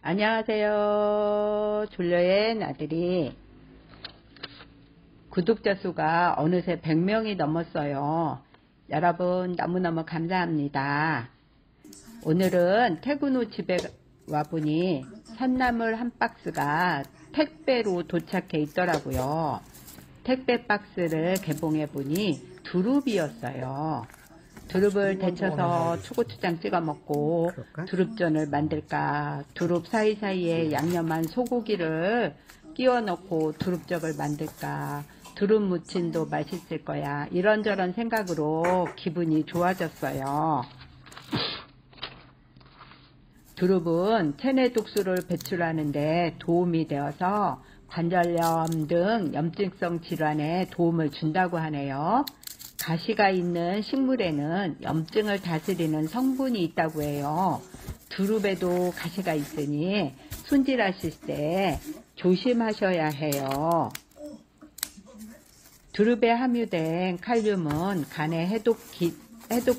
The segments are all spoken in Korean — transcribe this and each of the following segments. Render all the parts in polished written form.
안녕하세요. 졸려의 나들이. 구독자 수가 어느새 100명이 넘었어요. 여러분 너무너무 감사합니다. 오늘은 퇴근 후 집에 와보니 산나물 한 박스가 택배로 도착해 있더라고요. 택배 박스를 개봉해보니 두릅이었어요. 두릅을 데쳐서 초고추장 찍어 먹고 두릅전을 만들까, 두릅 사이사이에 양념한 소고기를 끼워 넣고 두릅젓을 만들까, 두릅 무침도 맛있을 거야, 이런저런 생각으로 기분이 좋아졌어요. 두릅은 체내 독소를 배출하는 데 도움이 되어서 관절염 등 염증성 질환에 도움을 준다고 하네요. 가시가 있는 식물에는 염증을 다스리는 성분이 있다고 해요. 두릅에도 가시가 있으니 손질하실 때 조심하셔야 해요. 두릅에 함유된 칼륨은 간의 해독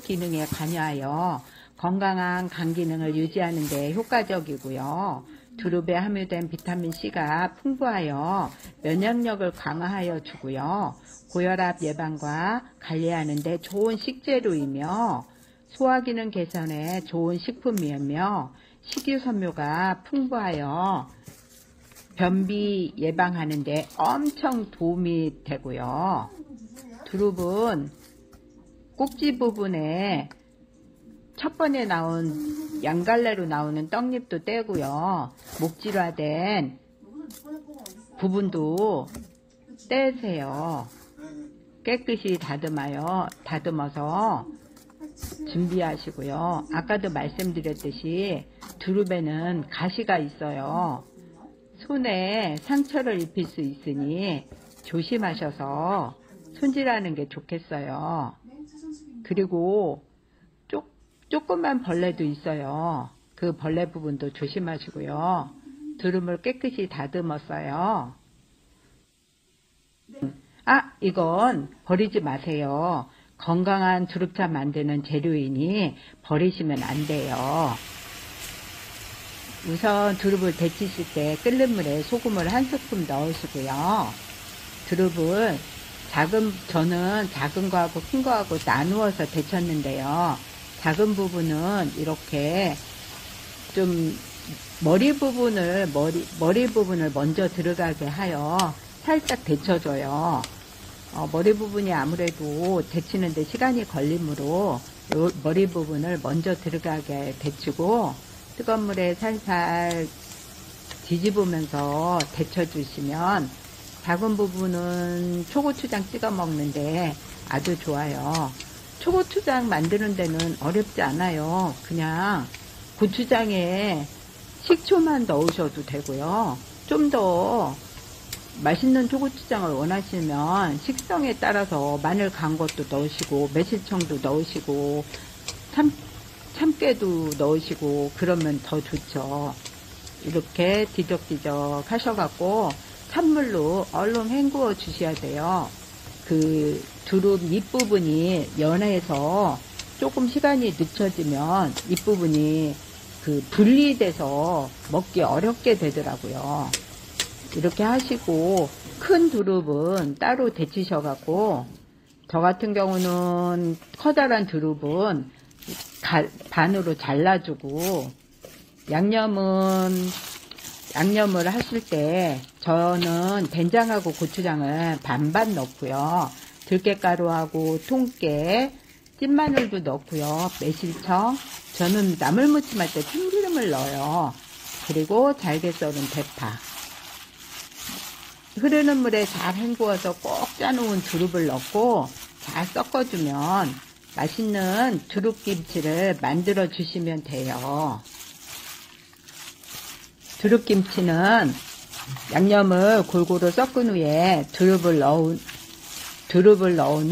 기능에 관여하여 건강한 간 기능을 유지하는 데 효과적이고요. 두릅에 함유된 비타민C가 풍부하여 면역력을 강화하여 주고요. 고혈압 예방과 관리하는 데 좋은 식재료이며 소화기능 개선에 좋은 식품이며 식이섬유가 풍부하여 변비 예방하는 데 엄청 도움이 되고요. 두릅은 꼭지 부분에 첫 번에 나온 양갈래로 나오는 떡잎도 떼고요. 목질화된 부분도 떼세요. 깨끗이 다듬어서 준비하시고요. 아까도 말씀드렸듯이 두릅에는 가시가 있어요. 손에 상처를 입힐 수 있으니 조심하셔서 손질하는 게 좋겠어요. 그리고 조그만 벌레도 있어요. 그 벌레 부분도 조심하시고요. 두릅을 깨끗이 다듬었어요. 이건 버리지 마세요. 건강한 두릅차 만드는 재료이니 버리시면 안 돼요. 우선 두릅을 데치실 때 끓는 물에 소금을 한 스푼 넣으시고요. 두릅을 저는 작은 거하고 큰 거하고 나누어서 데쳤는데요. 작은 부분은 이렇게 좀 머리 부분을 먼저 들어가게 하여 살짝 데쳐줘요. 머리 부분이 아무래도 데치는데 시간이 걸리므로 머리 부분을 먼저 들어가게 데치고 뜨거운 물에 살살 뒤집으면서 데쳐주시면 작은 부분은 초고추장 찍어 먹는데 아주 좋아요. 초고추장 만드는 데는 어렵지 않아요. 그냥 고추장에 식초만 넣으셔도 되고요. 좀 더 맛있는 초고추장을 원하시면 식성에 따라서 마늘 간 것도 넣으시고 매실청도 넣으시고 참깨도 넣으시고 그러면 더 좋죠. 이렇게 뒤적뒤적 하셔갖고 찬물로 얼른 헹구어 주셔야 돼요. 그 두릅 잎부분이 연해서 조금 시간이 늦춰지면 잎부분이 분리돼서 먹기 어렵게 되더라고요. 이렇게 하시고 큰 두릅은 따로 데치셔갖고, 저 같은 경우는 커다란 두릅은 반으로 잘라주고, 양념을 하실 때 저는 된장하고 고추장을 반반 넣고요. 들깨가루하고 통깨, 찐마늘도 넣고요. 매실청, 저는 나물무침 할 때 참기름을 넣어요. 그리고 잘게 썰은 대파. 흐르는 물에 잘 헹구어서 꼭 짜놓은 두릅을 넣고 잘 섞어주면 맛있는 두릅김치를 만들어 주시면 돼요. 두릅김치는 양념을 골고루 섞은 후에 두릅을 넣은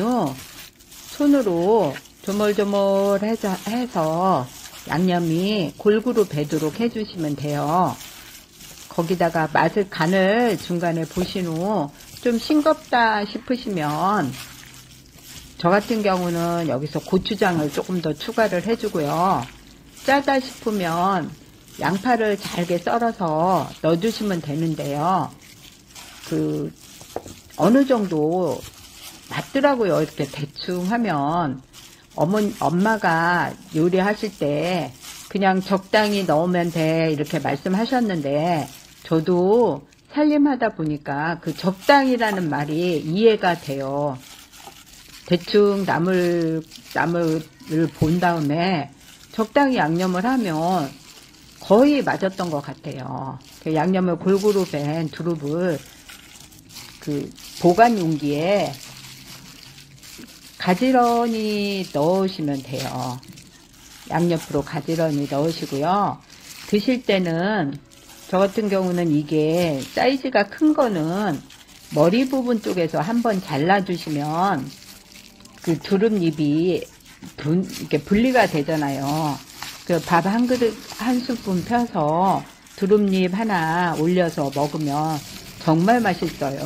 후 손으로 조물조물해서 양념이 골고루 배도록 해주시면 돼요. 거기다가 간을 중간에 보신 후 좀 싱겁다 싶으시면 저 같은 경우는 여기서 고추장을 조금 더 추가를 해주고요. 짜다 싶으면 양파를 잘게 썰어서 넣어주시면 되는데요. 어느 정도 맞더라고요. 이렇게 대충 하면. 엄마가 요리하실 때 그냥 적당히 넣으면 돼 이렇게 말씀하셨는데, 저도 살림하다 보니까 그 적당이라는 말이 이해가 돼요. 대충 나물을 본 다음에 적당히 양념을 하면 거의 맞았던 것 같아요. 그 양념을 골고루 밴 두릅을 보관 용기에 가지런히 넣으시면 돼요. 양옆으로 가지런히 넣으시고요. 드실 때는 저 같은 경우는 이게 사이즈가 큰 거는 머리 부분 쪽에서 한번 잘라주시면 그 두릅잎이 이렇게 분리가 되잖아요. 그 밥 한 그릇, 한 스푼 펴서 두릅잎 하나 올려서 먹으면 정말 맛있어요.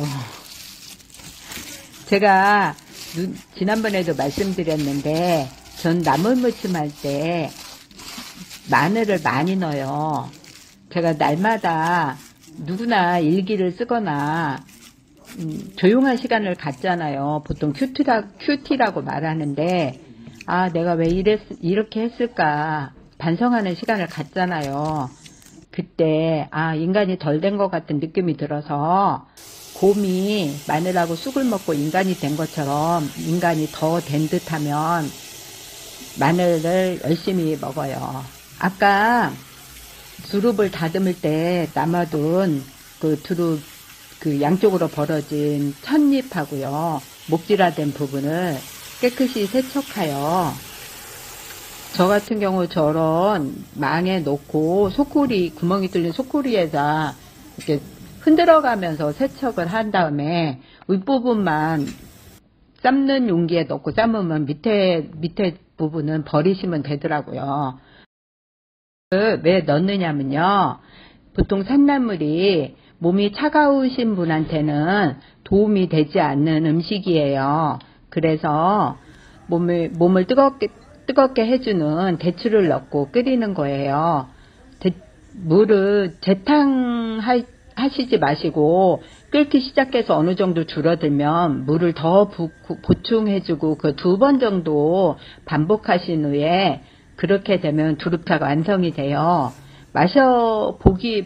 제가 지난번에도 말씀드렸는데, 전 나물무침 할 때 마늘을 많이 넣어요. 제가 날마다 누구나 일기를 쓰거나 조용한 시간을 갖잖아요. 보통 큐티라고 말하는데, 내가 왜 이렇게 했을까 반성하는 시간을 갖잖아요. 그때 인간이 덜 된 것 같은 느낌이 들어서, 곰이 마늘하고 쑥을 먹고 인간이 된 것처럼 인간이 더 된 듯하면 마늘을 열심히 먹어요. 아까 두릅을 다듬을 때 남아둔 그 두릅 양쪽으로 벌어진 찻잎하고요, 목질화된 부분을 깨끗이 세척하여, 저 같은 경우 저런 망에 놓고 구멍이 뚫린 소쿠리에다 이렇게 흔들어가면서 세척을 한 다음에 윗부분만 삶는 용기에 넣고 삶으면 밑에 부분은 버리시면 되더라고요. 왜 넣느냐면요, 보통 산나물이 몸이 차가우신 분한테는 도움이 되지 않는 음식이에요. 그래서 몸을 뜨겁게 해주는 대추를 넣고 끓이는 거예요. 물을 재탕하시지 마시고, 끓기 시작해서 어느 정도 줄어들면 물을 더 보충해주고 그 2번 정도 반복하신 후에, 그렇게 되면 두릅차가 완성이 돼요.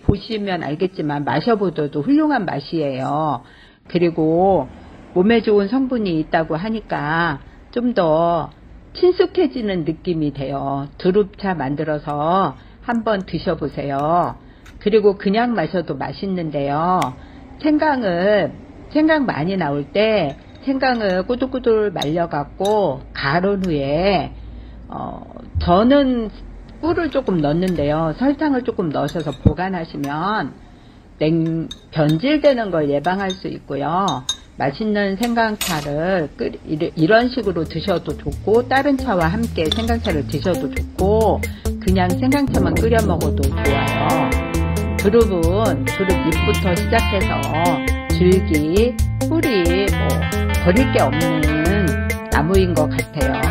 보시면 알겠지만 마셔보셔도 훌륭한 맛이에요. 그리고 몸에 좋은 성분이 있다고 하니까 좀 더 친숙해지는 느낌이 돼요. 두릅차 만들어서 한번 드셔보세요. 그리고 그냥 마셔도 맛있는데요. 생강 많이 나올 때 생강을 꾸들꾸들 말려갖고 가른 후에, 저는 꿀을 조금 넣는데요. 설탕을 조금 넣으셔서 보관하시면 변질되는 걸 예방할 수 있고요. 맛있는 생강차를 이런 식으로 드셔도 좋고, 다른 차와 함께 생강차를 드셔도 좋고, 그냥 생강차만 끓여 먹어도 좋아요. 두릅은 두릅잎부터 시작해서 줄기, 뿌리 버릴 게 없는 나무인 것 같아요.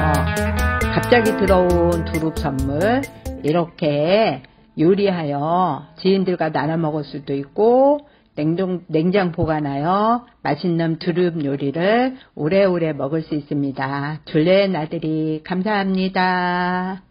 갑자기 들어온 두릅 선물 이렇게 요리하여 지인들과 나눠 먹을 수도 있고, 냉장 보관하여 맛있는 두릅 요리를 오래오래 먹을 수 있습니다. 둘레 나들이 감사합니다.